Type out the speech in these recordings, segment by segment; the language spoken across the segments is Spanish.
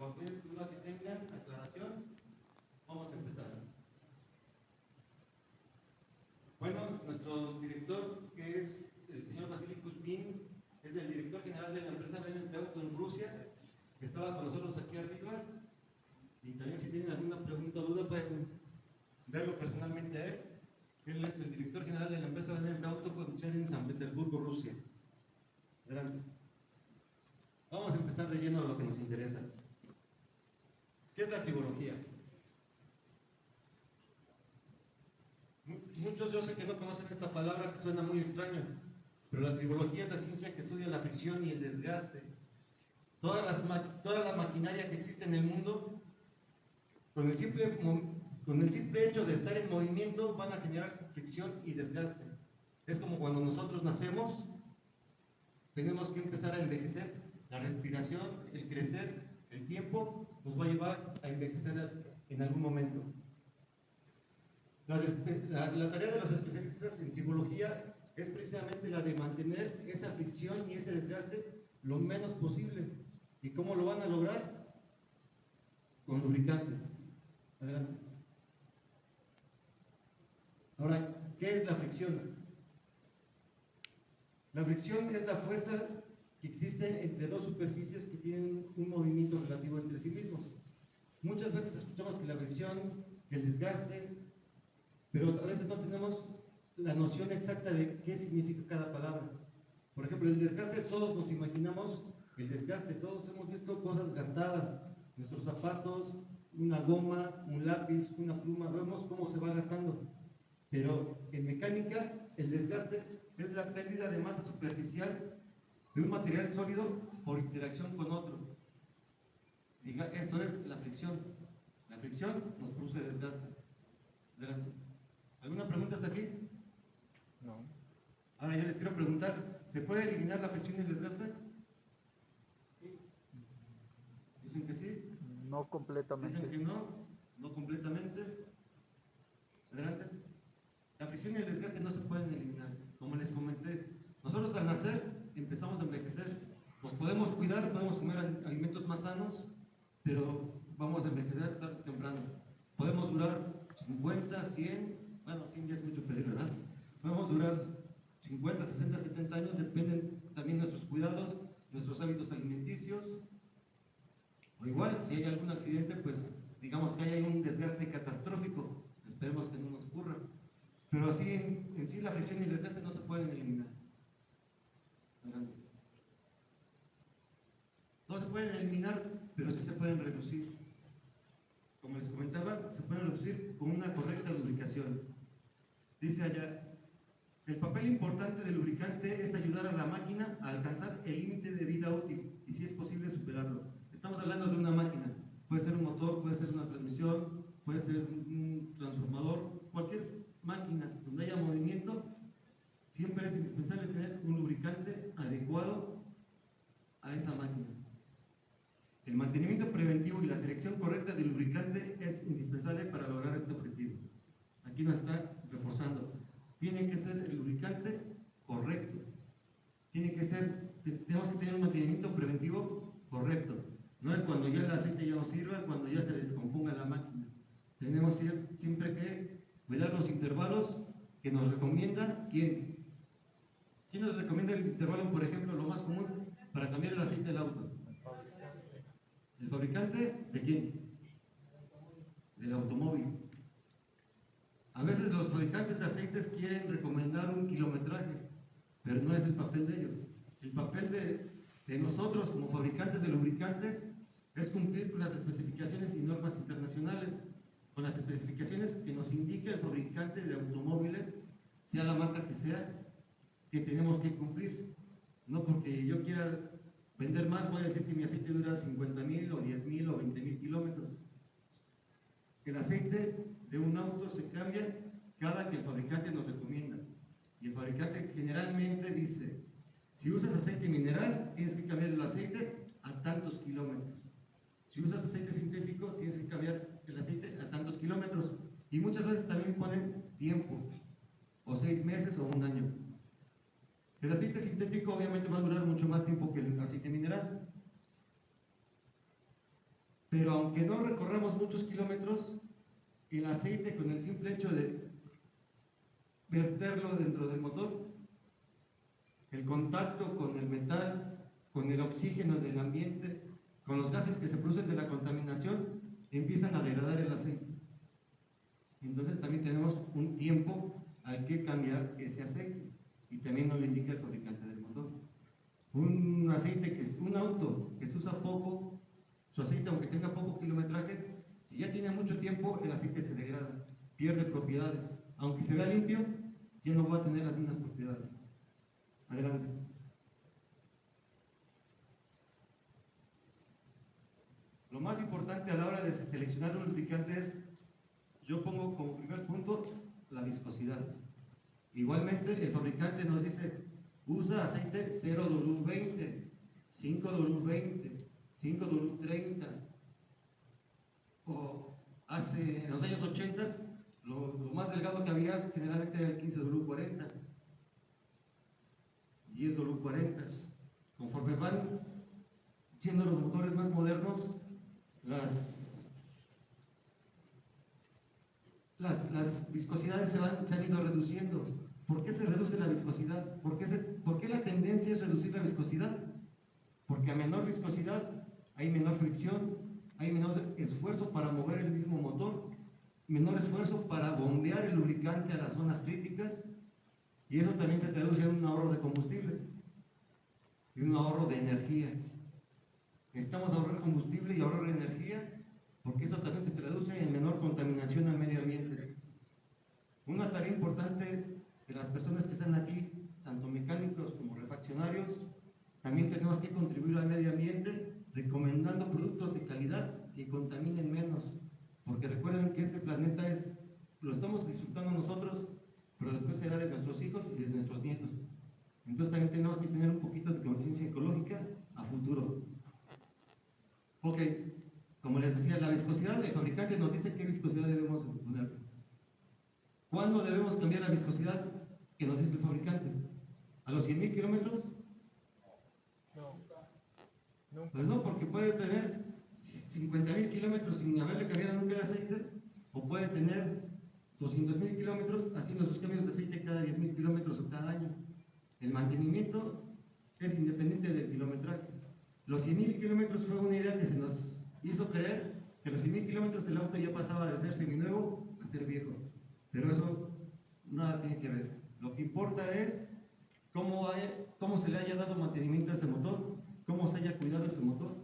cualquier duda que tengan, aclaración, vamos a empezar. Bueno, nuestro director, que es el señor Vasily Kuzmin, es el director general de la empresa BMP Auto en Rusia, que estaba con nosotros aquí arriba. Y también si tienen alguna pregunta o duda pueden verlo personalmente a él. Él es el director general de la empresa BMP Auto con sede en San Petersburgo, Rusia. Adelante. Vamos a empezar de lleno a lo que nos interesa. ¿Qué es la tribología? Muchos yo sé que no conocen esta palabra, que suena muy extraño, pero la tribología es la ciencia que estudia la fricción y el desgaste. Toda la maquinaria que existe en el mundo, con el simple hecho de estar en movimiento, van a generar fricción y desgaste. Es como cuando nosotros nacemos, tenemos que empezar a envejecer. La respiración, el crecer, el tiempo, nos va a llevar a envejecer en algún momento. La tarea de los especialistas en tribología es precisamente la de mantener esa fricción y ese desgaste lo menos posible. ¿Y cómo lo van a lograr? Con lubricantes. Adelante. Ahora, ¿qué es la fricción? La fricción es la fuerza que existe entre dos superficies que tienen un movimiento relativo entre sí mismos. Muchas veces escuchamos que la fricción, que el desgaste, pero a veces no tenemos la noción exacta de qué significa cada palabra. Por ejemplo, el desgaste, todos nos imaginamos el desgaste, todos hemos visto cosas gastadas, nuestros zapatos, una goma, un lápiz, una pluma, vemos cómo se va gastando. Pero en mecánica, el desgaste es la pérdida de masa superficial de un material sólido por interacción con otro. Esto es la fricción. La fricción nos produce desgaste. Adelante. ¿Alguna pregunta hasta aquí? No. Ahora yo les quiero preguntar, ¿se puede eliminar la fricción y el desgaste? Sí. ¿Dicen que sí? No completamente. ¿Dicen que no? ¿No completamente? Adelante. La fricción y el desgaste no se pueden eliminar. Como les comenté, nosotros al nacer empezamos a envejecer. Nos podemos cuidar, podemos comer alimentos más sanos, pero vamos a envejecer tarde o temprano. Podemos durar 50, 100, bueno, 100 ya es mucho pedir, ¿verdad? Podemos durar 50, 60, 70 años, dependen también de nuestros cuidados, nuestros hábitos alimenticios. O igual, si hay algún accidente, pues digamos que hay un desgaste catastrófico, esperemos que no nos ocurra. Pero así, en sí, la fricción y el desgaste no se pueden eliminar. No se pueden eliminar, pero sí se pueden reducir. Como les comentaba, se pueden reducir con una correcta lubricación. Dice allá, el papel importante del lubricante es ayudar a la máquina a alcanzar el límite de vida útil y si es posible superarlo. Estamos hablando de una máquina, puede ser un motor, puede ser una transmisión, puede ser un transformador, cualquier máquina donde haya movimiento, siempre es indispensable tener un lubricante adecuado a esa máquina. El mantenimiento preventivo y la selección correcta del lubricante es indispensable para lograr este objetivo. Aquí nos está reforzando. Tiene que ser el lubricante correcto. Tenemos que tener un mantenimiento preventivo correcto. No es cuando ya el aceite ya no sirva, cuando ya se descomponga la máquina. Tenemos siempre que cuidar los intervalos que nos recomienda quién. ¿Quién nos recomienda el intervalo, por ejemplo, lo más común para cambiar el aceite del auto? ¿El fabricante de quién? Del automóvil. A veces los fabricantes de aceites quieren recomendar un kilometraje, pero no es el papel de ellos. El papel de nosotros como fabricantes de lubricantes es cumplir con las especificaciones y normas internacionales, con las especificaciones que nos indica el fabricante de automóviles, sea la marca que sea, que tenemos que cumplir. No porque yo quiera vender más, voy a decir que mi aceite dura 50,000 o 10,000 o 20,000 kilómetros. El aceite de un auto se cambia cada que el fabricante nos recomienda. Y el fabricante generalmente dice, si usas aceite mineral, tienes que cambiar el aceite a tantos kilómetros. Si usas aceite sintético, tienes que cambiar el aceite a tantos kilómetros. Y muchas veces también ponen tiempo, o 6 meses o un año. El aceite sintético obviamente va a durar mucho más tiempo que el aceite mineral. aunque no recorramos muchos kilómetros, el aceite con el simple hecho de verterlo dentro del motor, el contacto con el metal, con el oxígeno del ambiente, con los gases que se producen de la contaminación, empiezan a degradar el aceite. Entonces también tenemos un tiempo al que cambiar ese aceite y también nos lo indica el fabricante del motor. Un auto que se usa poco, su aceite aunque tenga poco kilometraje, si ya tiene mucho tiempo el aceite se degrada, pierde propiedades. Aunque se vea limpio, ya no va a tener las mismas propiedades. Adelante. Lo más importante a la hora de seleccionar un lubricante es, yo pongo como primer punto la viscosidad. Igualmente el fabricante nos dice, usa aceite 0W20, 5W20, 5W30, o en los años 80 lo más delgado que había generalmente era el 15W40, 10W40. Conforme van siendo los motores más modernos, las viscosidades se han ido reduciendo. ¿Por qué se reduce la viscosidad? ¿Por qué la tendencia es reducir la viscosidad? Porque a menor viscosidad hay menor fricción, hay menor esfuerzo para mover el mismo motor, menor esfuerzo para bombear el lubricante a las zonas críticas, y eso también se traduce en un ahorro de combustible y un ahorro de energía. Necesitamos ahorrar combustible y ahorrar energía, porque eso también se traduce en menor contaminación al medio ambiente. Una tarea importante de las personas que están aquí, tanto mecánicos como refaccionarios, también tenemos que contribuir al medio ambiente recomendando productos de calidad que contaminen menos, porque recuerden que este planeta lo estamos disfrutando nosotros, pero después será de nuestros hijos y de nuestros nietos. Entonces también tenemos que tener un poquito de conciencia ecológica a futuro. Ok, como les decía, la viscosidad, el fabricante nos dice qué viscosidad debemos poner. ¿Cuándo debemos cambiar la viscosidad que nos dice el fabricante? ¿A los 100.000 kilómetros? No. Pues no, porque puede tener 50.000 kilómetros sin haberle cambiado nunca el aceite, o puede tener 200.000 kilómetros haciendo sus cambios de aceite cada 10.000 kilómetros o cada año. El mantenimiento es independiente del kilometraje. Los 100.000 kilómetros fue una idea que se nos hizo creer que a los 100.000 kilómetros el auto ya pasaba de ser seminuevo a ser viejo. Pero eso nada tiene que ver. Lo que importa es cómo se le haya dado mantenimiento a ese motor, cómo se haya cuidado ese motor.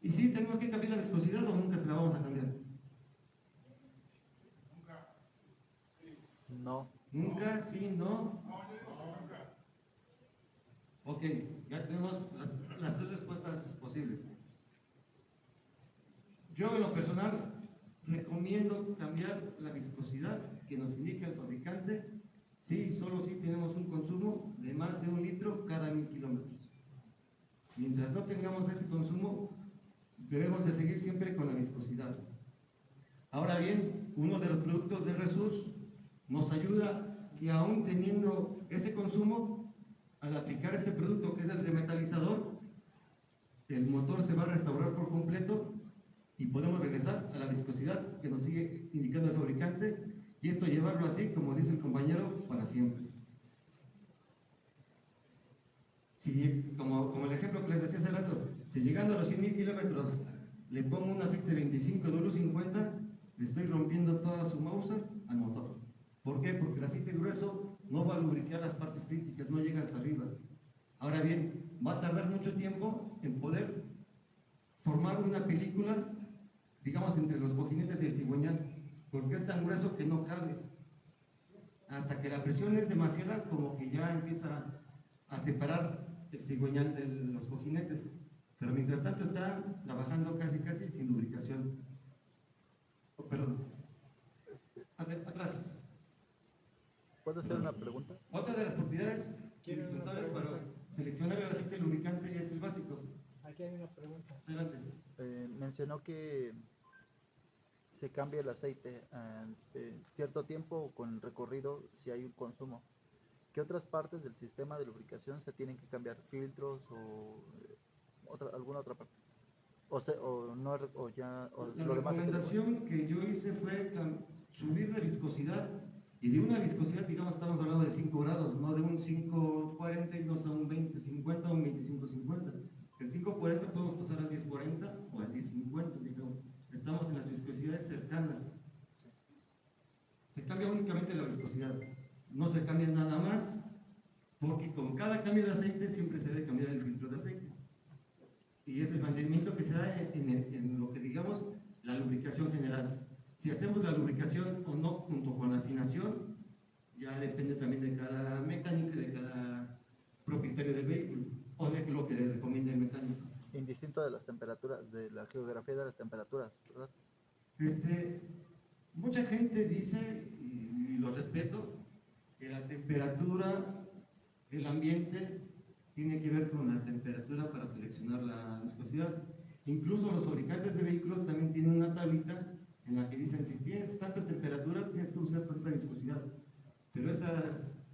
¿Y si tenemos que cambiar la viscosidad o nunca se la vamos a cambiar? No. Nunca, sí, no. Ok, ya tenemos las tres respuestas posibles. Yo en lo personal recomiendo cambiar la viscosidad que nos indica el fabricante solo si tenemos un consumo de más de 1 litro cada 1.000 kilómetros. Mientras no tengamos ese consumo, debemos de seguir siempre con la viscosidad. Ahora bien, uno de los productos de Resus nos ayuda que aún teniendo ese consumo, al aplicar este producto que es el remetalizador, el motor se va a restaurar por completo y podemos regresar a la viscosidad que nos sigue indicando el fabricante, y esto llevarlo así, como dice el compañero, para siempre. Como el ejemplo que les decía hace rato, si llegando a los 100.000 kilómetros le pongo un aceite 25W50, le estoy rompiendo toda su Mauser al motor. ¿Por qué? Porque el aceite grueso no va a lubricar las partes críticas, no llega hasta arriba. Ahora bien, va a tardar mucho tiempo en poder formar una película, digamos, entre los cojinetes y el cigüeñal, porque es tan grueso que no cabe. Hasta que la presión es demasiada, como que ya empieza a separar el cigüeñal de los cojinetes. Pero mientras tanto está trabajando casi sin lubricación. Oh, perdón. Atrás. ¿Puedo hacer una pregunta? Otra de las propiedades indispensables para seleccionar el aceite lubricante es el básico. Aquí hay una pregunta. Adelante. Mencionó que se cambia el aceite cierto tiempo con el recorrido si hay un consumo. ¿Qué otras partes del sistema de lubricación se tienen que cambiar? ¿Filtros o alguna otra parte? O no, o ya, o La lo demás. recomendación que yo hice fue subir la viscosidad, y de una viscosidad, digamos, estamos hablando de 5 grados, no de un 5,40 y no a un 20,50 o un 25,50. El 5,40 podemos pasar al 10,40 o al 10,50, digamos. Estamos en las viscosidades cercanas. Se cambia únicamente la viscosidad, no se cambia nada más, porque con cada cambio de aceite siempre se debe cambiar el filtro de aceite. Y es el mantenimiento que se da en lo que digamos la lubricación general. Si hacemos la lubricación o no junto con la afinación, ya depende también de cada mecánico, de cada propietario del vehículo, o de lo que le recomienda el mecánico. Indistinto de las temperaturas, de la geografía de las temperaturas, ¿verdad? Mucha gente dice, y lo respeto, que la temperatura, el ambiente, tiene que ver con la temperatura para seleccionar la viscosidad. Incluso los fabricantes de vehículos también tienen una tablita en la que dicen, si tienes tanta temperatura, tienes que usar tanta viscosidad. Pero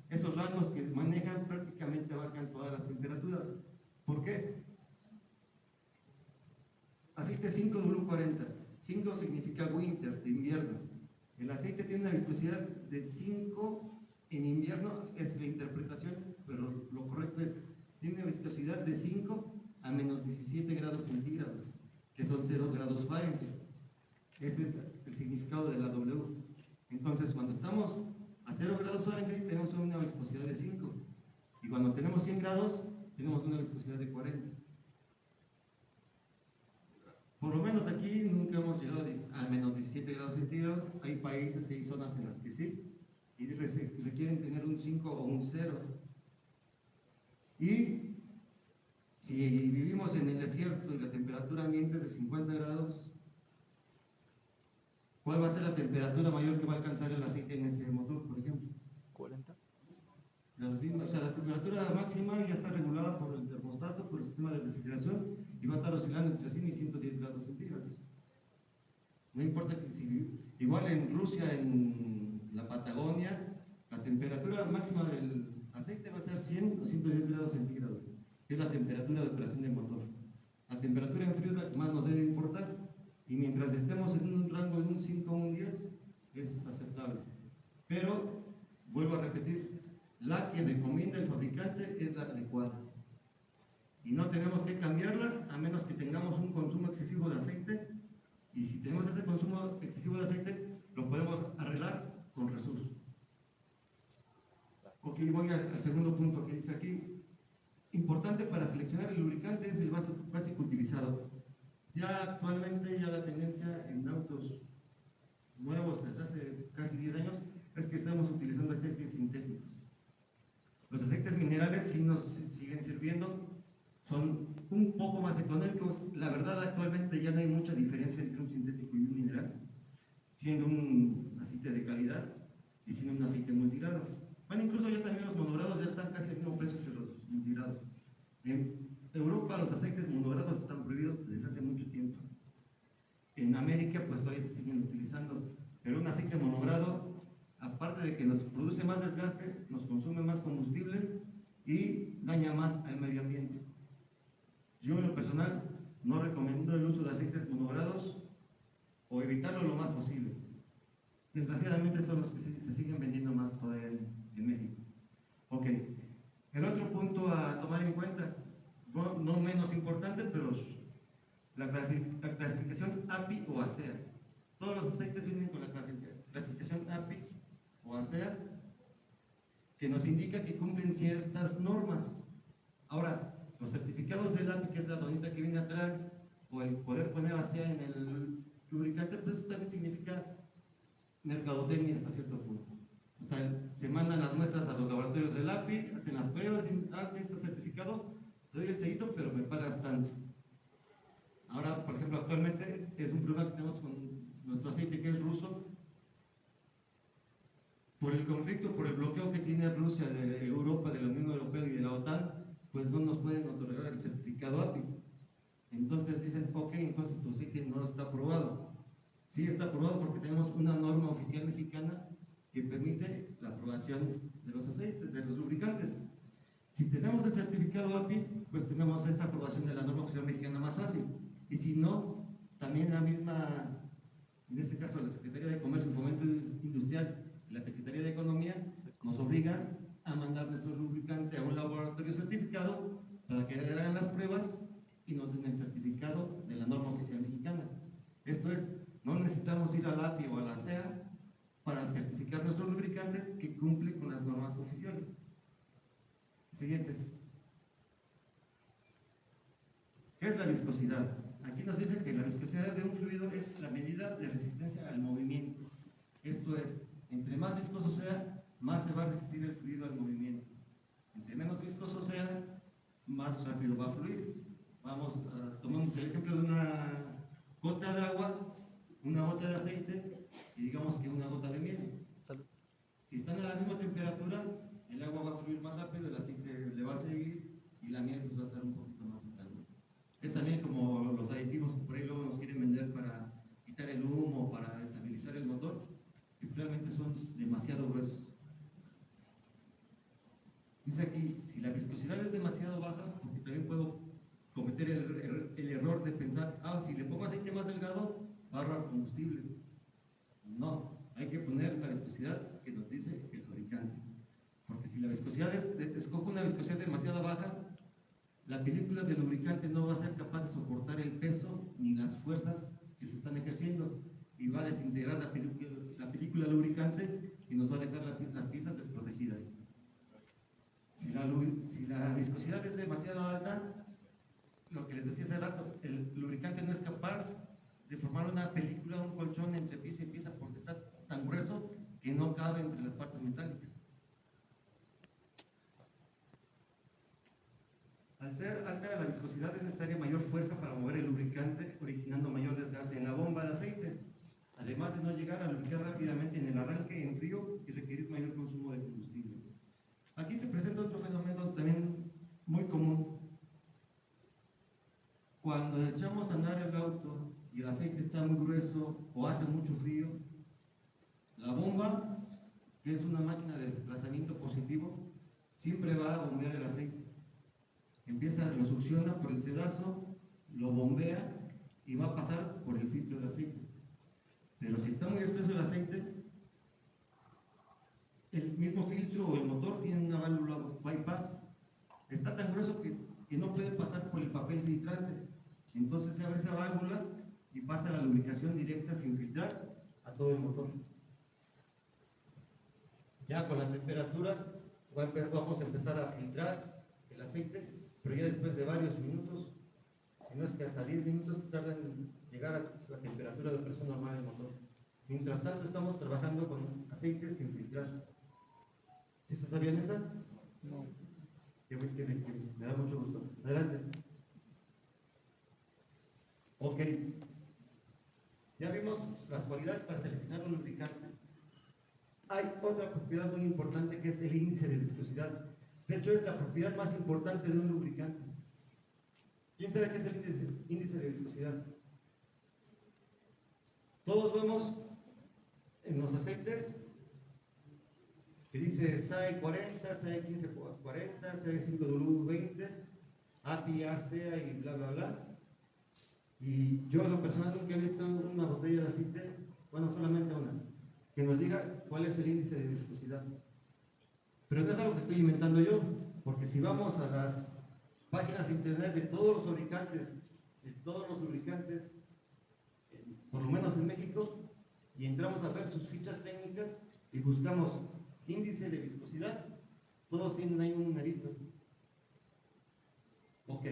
esos rangos que manejan prácticamente abarcan todas las temperaturas. ¿Por qué? Aceite 5W40. 5 significa winter, de invierno. El aceite tiene una viscosidad de 5 en invierno, es la interpretación, pero lo correcto es, tiene una viscosidad de 5 a menos 17 grados centígrados, que son 0 grados Fahrenheit. Ese es el significado de la W. Entonces, cuando estamos a 0 grados Fahrenheit, tenemos una viscosidad de 5. Y cuando tenemos 100 grados, tenemos una viscosidad de 40. Por lo menos aquí nunca hemos llegado a menos 17 grados centígrados. Hay países y zonas en las que sí, y requieren tener un 5 o un 0. Y si vivimos en el desierto y la temperatura ambiente es de 50 grados, ¿cuál va a ser la temperatura mayor que va a alcanzar el aceite en ese motor, por ejemplo? 40. La temperatura máxima ya está regulada por el termostato, por el sistema de refrigeración, y va a estar oscilando entre 100 y 110 grados centígrados. No importa que igual en Rusia, en la Patagonia, la temperatura máxima del aceite va a ser 100 o 110 grados centígrados, que es la temperatura de operación del motor. La temperatura en frío es la que más nos debe importar, y mientras estemos en un rango de un 5 o un 10, es aceptable. Pero, vuelvo a repetir, la que recomienda el fabricante es la adecuada. Y no tenemos que cambiarla a menos que tengamos un consumo excesivo de aceite. Y si tenemos ese consumo excesivo de aceite, lo podemos arreglar con Resus. Ok, voy al segundo punto que dice aquí. Importante para seleccionar el lubricante es el básico utilizado. Ya actualmente la tendencia en autos nuevos desde hace casi 10 años es que estamos utilizando aceites sintéticos. Los aceites minerales sí nos siguen sirviendo, son un poco más económicos. La verdad, actualmente ya no hay mucha diferencia entre un sintético y un mineral, siendo un aceite de calidad y siendo un aceite multigrado. Bueno, incluso ya también los monogrados ya están casi al mismo precio que los multigrados. En Europa los aceites monogrados están prohibidos desde hace mucho tiempo. En América pues todavía se siguen utilizando, pero un aceite monogrado, aparte de que nos produce más desgaste, nos consume más combustible y daña más al medio ambiente. Yo en lo personal no recomiendo el uso de aceites monogrados o evitarlo lo más posible. Desgraciadamente son los que se siguen vendiendo más todavía en México. Ok, el otro punto a tomar en cuenta, no menos importante, pero la clasificación API o ASEA. Todos los aceites vienen con la clasificación API o ASEA, que nos indica que cumplen ciertas normas. Ahora, los certificados del API, que es la donita que viene atrás, o el poder poner ASEA en el lubricante, pues eso también significa mercadotecnia hasta cierto punto. O sea, se mandan las muestras a los laboratorios del API, hacen las pruebas y dicen, que está certificado, te doy el sellito, pero me pagas tanto. Ahora, por ejemplo, actualmente es un problema que tenemos con nuestro aceite que es ruso. Por el conflicto, por el bloqueo que tiene Rusia de Europa, de la Unión Europea y de la OTAN, pues no nos pueden otorgar el certificado API. Entonces dicen, ok, entonces tu aceite no está aprobado. Sí está aprobado porque tenemos una norma oficial mexicana que permite la aprobación de los aceites, de los lubricantes. Si tenemos el certificado certificado API, pues tenemos esa aprobación de la norma oficial mexicana más fácil. Y si no, también la misma, en este caso la Secretaría de Comercio y Fomento Industrial y la Secretaría de Economía nos obligan a mandar nuestro lubricante a un laboratorio certificado para que hagan las pruebas y nos den el certificado de la norma oficial mexicana. Esto es, no necesitamos ir al API o a la CEA para certificar nuestro lubricante que cumple con las normas oficiales. Siguiente. ¿Qué es la viscosidad? Aquí nos dice que la viscosidad de un fluido es la medida de resistencia al movimiento. Esto es, entre más viscoso sea, más se va a resistir el fluido al movimiento. Entre menos viscoso sea, más rápido va a fluir. Tomamos el ejemplo de una gota de agua, una gota de aceite y digamos que una gota de miel. Salud. Si están a la misma temperatura, el agua va a fluir más rápido, el aceite le va a seguir y la miel pues, va a estar un poquito más en calor. Es también como los aditivos que por ahí luego nos quieren vender para quitar el humo, para estabilizar el motor, que realmente son demasiado gruesos. Dice aquí, si la viscosidad es demasiado baja, porque también puedo cometer el error de pensar, si le pongo aceite más delgado, va a ahorrar combustible. No, hay que poner la viscosidad que nos dice el fabricante. Porque si la viscosidad escojo una viscosidad demasiado baja, la película del lubricante no va a ser capaz de soportar el peso ni las fuerzas que se están ejerciendo y va a desintegrar la película lubricante y nos va a dejar las piezas desprotegidas. Si la viscosidad es demasiado alta, lo que les decía hace rato, el lubricante no es capaz de formar una película, un colchón entre pieza y pieza porque está tan grueso que no cabe entre las partes metálicas. Al ser alta la viscosidad es necesaria mayor fuerza para mover el lubricante, originando mayor desgaste en la bomba de aceite, además de no llegar a lubricar rápidamente en el arranque en frío y requerir mayor consumo de combustible. Aquí se presenta otro fenómeno también muy común. Cuando echamos a andar el auto y el aceite está muy grueso o hace mucho frío, la bomba, que es una máquina de desplazamiento positivo, siempre va a bombear el aceite. Lo succiona por el sedazo, lo bombea y va a pasar por el filtro de aceite. Pero si está muy espeso el aceite, el mismo filtro o el motor tiene una válvula bypass. Está tan grueso que no puede pasar por el papel filtrante. Entonces se abre esa válvula y pasa la lubricación directa sin filtrar a todo el motor. Ya con la temperatura vamos a empezar a filtrar el aceite, pero ya después de varios minutos, si no es que hasta 10 minutos tarda en llegar a la temperatura de presión normal del motor. Mientras tanto estamos trabajando con aceite sin filtrar. ¿Sí se sabían esa? No. Me da mucho gusto. Adelante. Ok. Ya vimos las cualidades para seleccionar un lubricante. Hay otra propiedad muy importante que es el índice de viscosidad. De hecho, es la propiedad más importante de un lubricante. ¿Quién sabe qué es el índice de viscosidad? Todos vemos en los aceites que dice SAE 40, SAE 1540, SAE 5W20, API, ASEA y bla bla bla. Y yo en lo personal nunca he visto una botella de aceite, bueno, solamente una, que nos diga cuál es el índice de viscosidad. Pero no es algo que estoy inventando yo, porque si vamos a las páginas de internet de todos los fabricantes, de todos los lubricantes, por lo menos en México, y entramos a ver sus fichas técnicas y buscamos índice de viscosidad, todos tienen ahí un numerito. Ok.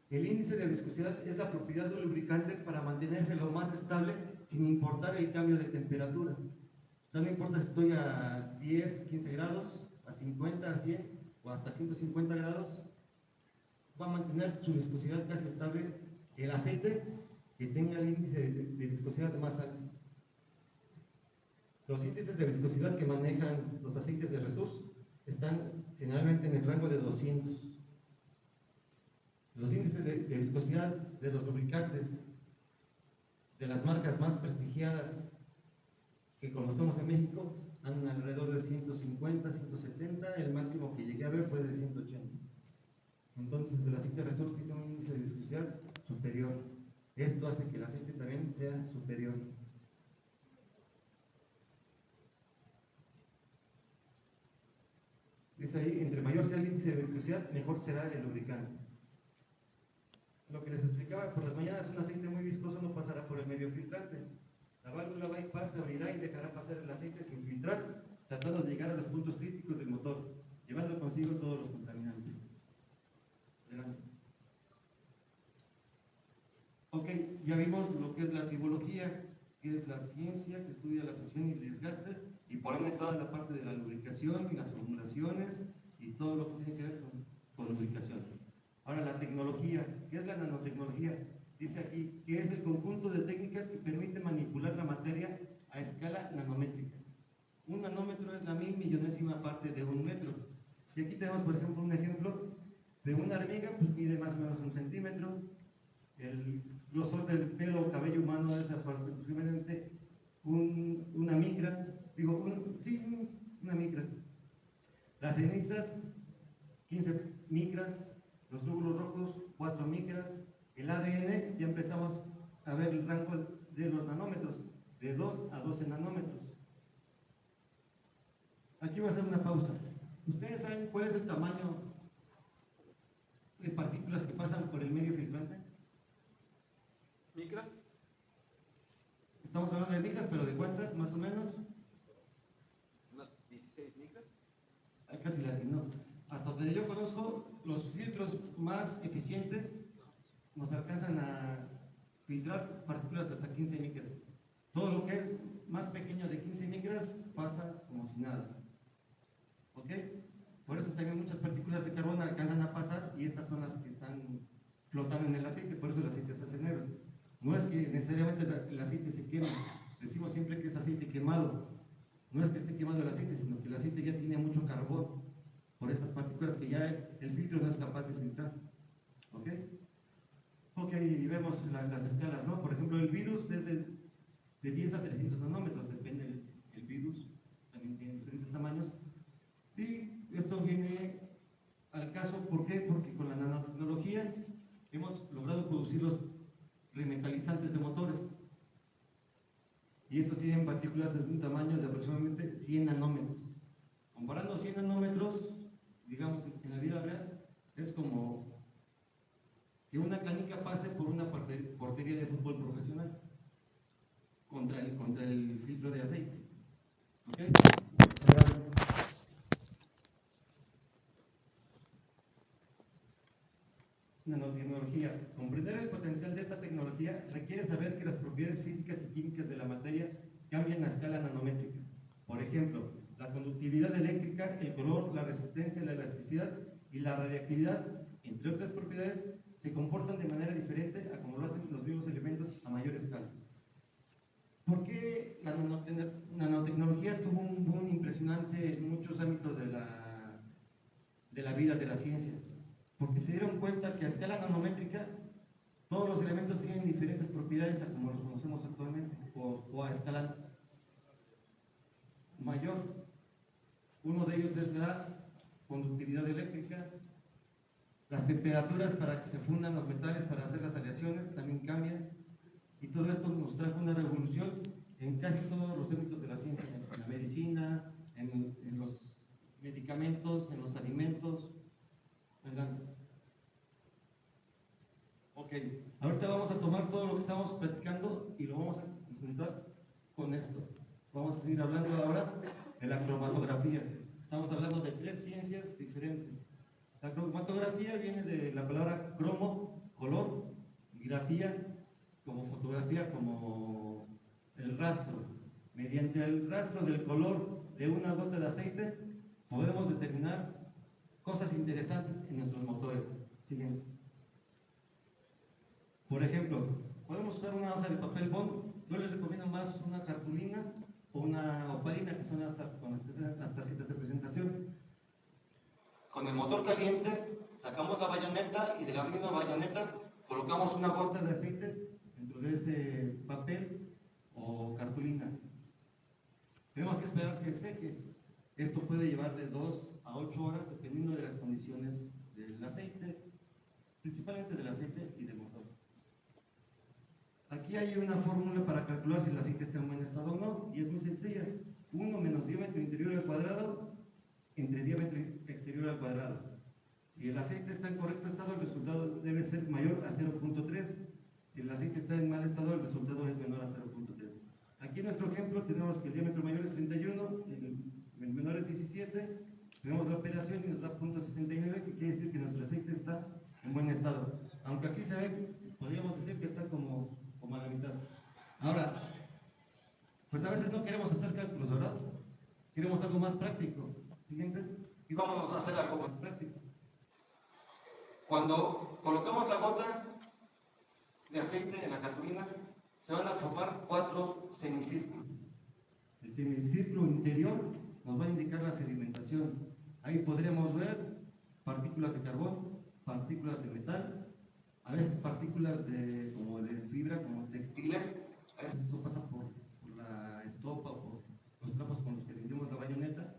El índice de viscosidad es la propiedad del lubricante para mantenerse lo más estable sin importar el cambio de temperatura. O sea, no importa si estoy a 10, 15 grados, a 50, a 100 o hasta 150 grados, va a mantener su viscosidad casi estable el aceite que tenga el índice de viscosidad más alto. Los índices de viscosidad que manejan los aceites de Resource están generalmente en el rango de 200. Los índices de viscosidad de los lubricantes de las marcas más prestigiadas que conocemos en México andan alrededor de 150, 170, el máximo que llegué a ver fue de 180. Entonces el aceite Resource tiene un índice de viscosidad superior. Esto hace que el aceite también sea superior. Dice ahí, entre mayor sea el índice de viscosidad, mejor será el lubricante. Lo que les explicaba, por las mañanas un aceite muy viscoso no pasará por el medio filtrante. La válvula bypass se abrirá y dejará pasar el aceite sin filtrar, tratando de llegar a los puntos críticos del motor, llevando consigo todos los contaminantes. Adelante. Ok, ya vimos lo que es la tribología, que es la ciencia que estudia la fricción y el desgaste, y por ende toda la parte de la lubricación y las formulaciones y todo lo que tiene que ver con lubricación. Ahora, la tecnología, ¿qué es la nanotecnología? Dice aquí que es el conjunto de técnicas que permite manipular la materia a escala nanométrica. Un nanómetro es la 1.000.000.000ª parte de un metro. Y aquí tenemos, por ejemplo, un ejemplo de una hormiga, pues mide más o menos 1 centímetro. El grosor del pelo o cabello humano es aproximadamente una micra. Una micra. Las cenizas, 15 micras. Los glóbulos rojos, 4 micras. El ADN, ya empezamos a ver el rango de los nanómetros, de 2 a 12 nanómetros. Aquí voy a hacer una pausa. ¿Ustedes saben cuál es el tamaño de partículas que pasan por el medio filtrante? ¿Micras? Estamos hablando de micras, pero ¿de cuántas, más o menos? ¿Unas 16 micras? Ahí casi la atinó. Hasta donde yo conozco, los filtros más eficientes nos alcanzan a filtrar partículas hasta 15 micras. Todo lo que es más pequeño de 15 micras pasa como si nada. ¿Ok? Por eso también muchas partículas de carbono alcanzan a pasar y estas son las que están flotando en el aceite, por eso el aceite se hace negro. No es que necesariamente el aceite se queme, decimos siempre que es aceite quemado. No es que esté quemado el aceite, sino que el aceite ya tiene mucho carbón por estas partículas que ya el filtro no es capaz de filtrar. ¿Ok? Ok, y vemos las escalas, ¿no? Por ejemplo, el virus es de 10 a 300 nanómetros, depende el virus, también tiene diferentes tamaños. Y esto viene al caso, ¿por qué? Porque con la nanotecnología hemos logrado producir los remetalizantes de motores. Y estos tienen partículas de un tamaño de aproximadamente 100 nanómetros. Comparando 100 nanómetros, digamos, en la vida real, es como que una canica pase por una portería de fútbol profesional contra el filtro de aceite. ¿Ok? Nanotecnología. Comprender el potencial de esta tecnología requiere saber que las propiedades físicas y químicas de la materia cambian a escala nanométrica. Por ejemplo, la conductividad eléctrica, el color, la resistencia, la elasticidad y la radiactividad, entre otras propiedades, se comportan de manera diferente a como lo hacen los mismos elementos a mayor escala. ¿Por qué la nanotecnología tuvo un boom impresionante en muchos ámbitos de la vida, de la ciencia? Porque se dieron cuenta que a escala nanométrica todos los elementos tienen diferentes propiedades a como los conocemos actualmente, o a escala mayor. Uno de ellos es la conductividad eléctrica. Las temperaturas para que se fundan los metales para hacer las aleaciones también cambian. Y todo esto nos trajo una revolución en casi todos los ámbitos de la ciencia, en la medicina, en los medicamentos, en los alimentos. Adelante. Ok, ahorita vamos a tomar todo lo que estamos platicando y lo vamos a juntar con esto. Vamos a seguir hablando ahora de la cromatografía. Estamos hablando de 3 ciencias diferentes. La cromatografía viene de la palabra cromo, color, y grafía, como fotografía, como el rastro. Mediante el rastro del color de una gota de aceite podemos determinar cosas interesantes en nuestros motores. Siguiente. Por ejemplo, podemos usar una hoja de papel bond. Yo les recomiendo más una cartulina o una opalina, que son con las que se hacen las tarjetas de presentación. Con el motor caliente sacamos la bayoneta y de la misma bayoneta colocamos una gota de aceite dentro de ese papel o cartulina. Tenemos que esperar que seque. Esto puede llevar de 2 a 8 horas dependiendo de las condiciones del aceite, principalmente del aceite y del motor. Aquí hay una fórmula para calcular si el aceite está en buen estado o no, y es muy sencilla. 1 menos diámetro interior al cuadrado entre diámetro exterior al cuadrado. Si el aceite está en correcto estado, el resultado debe ser mayor a 0.3. Si el aceite está en mal estado, el resultado es menor a 0.3. Aquí en nuestro ejemplo tenemos que el diámetro mayor es 31, el menor es 17. Tenemos la operación y nos da 0.69, que quiere decir que nuestro aceite está en buen estado. Aunque aquí se ve, podríamos decir que está como a la mitad. Ahora, pues a veces no queremos hacer cálculos, ¿verdad? Queremos algo más práctico. Siguiente. Y vamos a hacer algo más práctico. Cuando colocamos la gota de aceite en la cartulina, se van a formar 4 semicírculos. El semicírculo interior nos va a indicar la sedimentación. Ahí podremos ver partículas de carbón, partículas de metal, a veces partículas como de fibra, como textiles. A veces eso pasa por la estopa o por los trapos con los que limpiamos la bayoneta.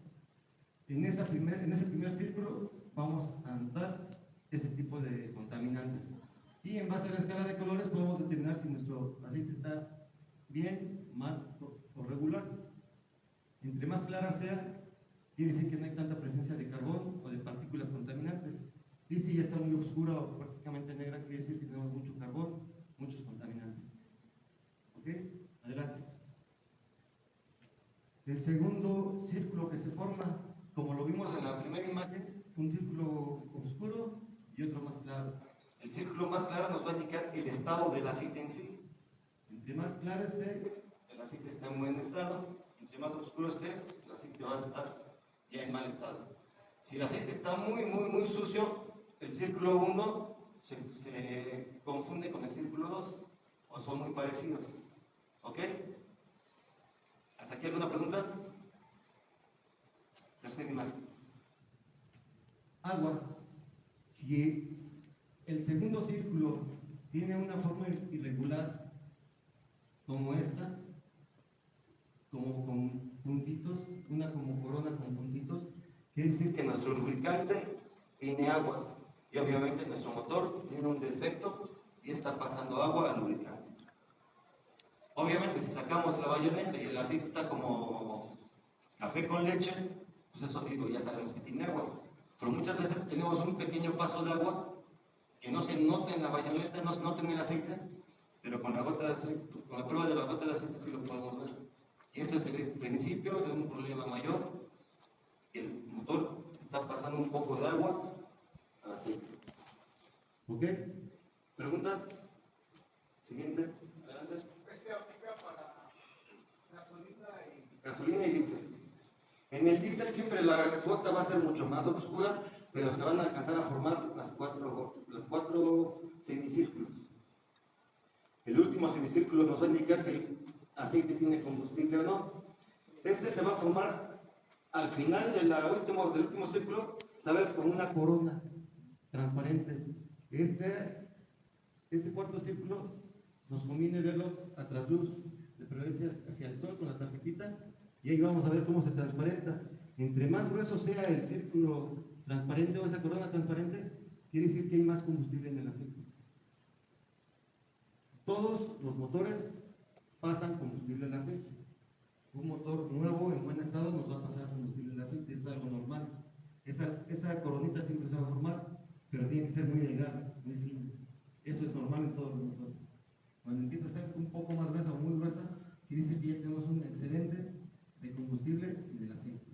En ese primer círculo vamos a anotar ese tipo de contaminantes. Y en base a la escala de colores podemos determinar si nuestro aceite está bien, mal o regular. Entre más clara sea, quiere decir que no hay tanta presencia de carbón o de partículas contaminantes. Y si ya está muy oscura o prácticamente negra, quiere decir que tenemos mucho carbón, muchos contaminantes. ¿Ok? Adelante. El segundo círculo que se forma, como lo vimos en la primera imagen, un círculo oscuro y otro más claro. El círculo más claro nos va a indicar el estado del aceite en sí. Entre más claro esté, el aceite está en buen estado. Entre más oscuro esté, el aceite va a estar ya en mal estado. Si el aceite está muy sucio, el círculo 1 se confunde con el círculo 2 o son muy parecidos. ¿Ok? ¿Hasta aquí alguna pregunta? Tercera imagen. Agua. Si el segundo círculo tiene una forma irregular, como esta, como con puntitos, una como corona con puntitos, quiere decir que nuestro lubricante tiene agua y obviamente nuestro motor tiene un defecto y está pasando agua al lubricante. Obviamente si sacamos la bayoneta y el aceite está como café con leche, pues eso digo, ya sabemos que tiene agua. Pero muchas veces tenemos un pequeño paso de agua que no se nota en la bayoneta, no se nota en el aceite, pero con la gota de aceite, con la prueba de la gota de aceite sí lo podemos ver. Y este es el principio de un problema mayor. El motor está pasando un poco de agua al aceite. ¿Ok? ¿Preguntas? Siguiente. Adelante. Este aplica para Gasolina y diésel. En el diésel siempre la gota va a ser mucho más oscura, pero se van a alcanzar a formar las cuatro semicírculos. El último semicírculo nos va a indicar si el aceite tiene combustible o no. Este se va a formar al final del último círculo, se va a ver con una corona transparente. Este cuarto círculo nos conviene verlo a trasluz, de preferencia hacia el sol con la tarjetita, y ahí vamos a ver cómo se transparenta. Entre más grueso sea el círculo transparente o esa corona transparente, quiere decir que hay más combustible en el aceite. Todos los motores pasan combustible al aceite. Un motor nuevo en buen estado nos va a pasar combustible al aceite, es algo normal. Esa coronita siempre se va a formar, pero tiene que ser muy delgada, muy fina. Eso es normal en todos los motores. Cuando empieza a ser un poco más gruesa o muy gruesa, quiere decir que ya tenemos un excedente de combustible y del aceite.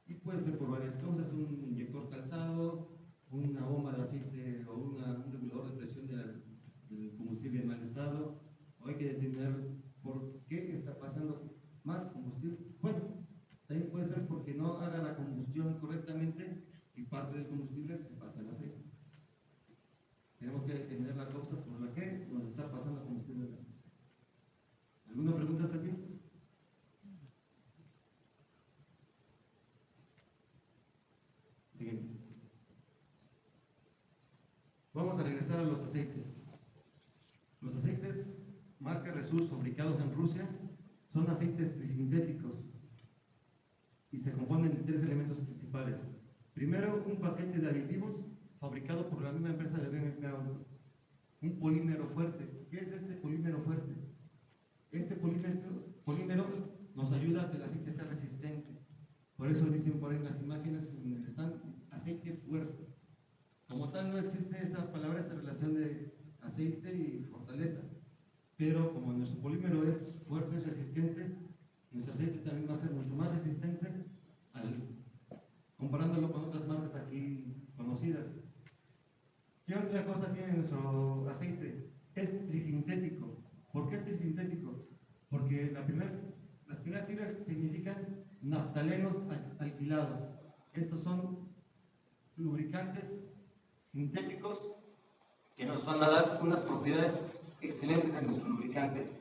Y puede ser por varias causas, un inyector calzado, una bomba de aceite o un regulador de presión del combustible en mal estado, o hay que determinar por qué está pasando más combustible. Bueno, también puede ser porque no haga la combustión correctamente y parte del combustible se pasa al aceite. Tenemos que determinar la causa por la que nos está pasando combustible al aceite. ¿Alguna pregunta hasta aquí? Siguiente. Vamos a regresar a los aceites. Los aceites marca Resurs fabricados en Rusia son aceites trisintéticos. y se componen de 3 elementos principales. Primero, un paquete de aditivos fabricado por la misma empresa de BMW, un polímero fuerte. ¿Qué es este polímero fuerte? Este polímero nos ayuda a que el aceite sea resistente. Por eso dicen por ahí en las imágenes en el stand, aceite fuerte. Como tal no existe esa palabra, esa relación de aceite y fortaleza. Pero como nuestro polímero es fuerte, es resistente, nuestro aceite también va a ser mucho más resistente comparándolo con otras marcas aquí conocidas. ¿Qué otra cosa tiene nuestro aceite? Es trisintético. ¿Por qué es trisintético? Porque las primeras siglas significan naftalenos alquilados. Estos son lubricantes sintéticos que nos van a dar unas propiedades excelentes en nuestro lubricante.